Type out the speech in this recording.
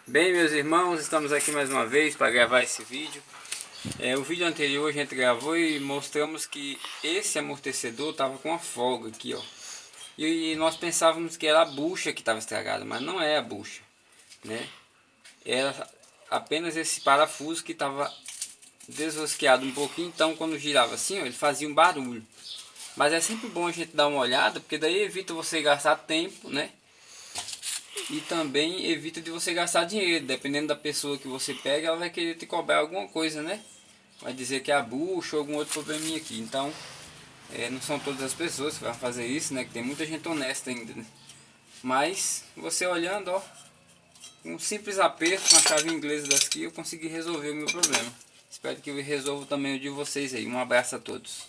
Bem, meus irmãos, estamos aqui mais uma vez para gravar esse vídeo. O vídeo anterior a gente gravou e mostramos que esse amortecedor estava com uma folga aqui, ó. E nós pensávamos que era a bucha que estava estragada, mas não é a bucha, né? Era apenas esse parafuso que estava desrosqueado um pouquinho, então quando girava assim, ó, ele fazia um barulho. Mas é sempre bom a gente dar uma olhada, porque daí evita você gastar tempo, né? E também evita de você gastar dinheiro. Dependendo da pessoa que você pega, ela vai querer te cobrar alguma coisa, né? Vai dizer que é a bucha ou algum outro probleminha aqui. Então, não são todas as pessoas que vão fazer isso, né? Que tem muita gente honesta ainda, né? Mas, você olhando, ó, com um simples aperto com a chave inglesa daqui, eu consegui resolver o meu problema. Espero que eu resolva também o de vocês aí. Um abraço a todos.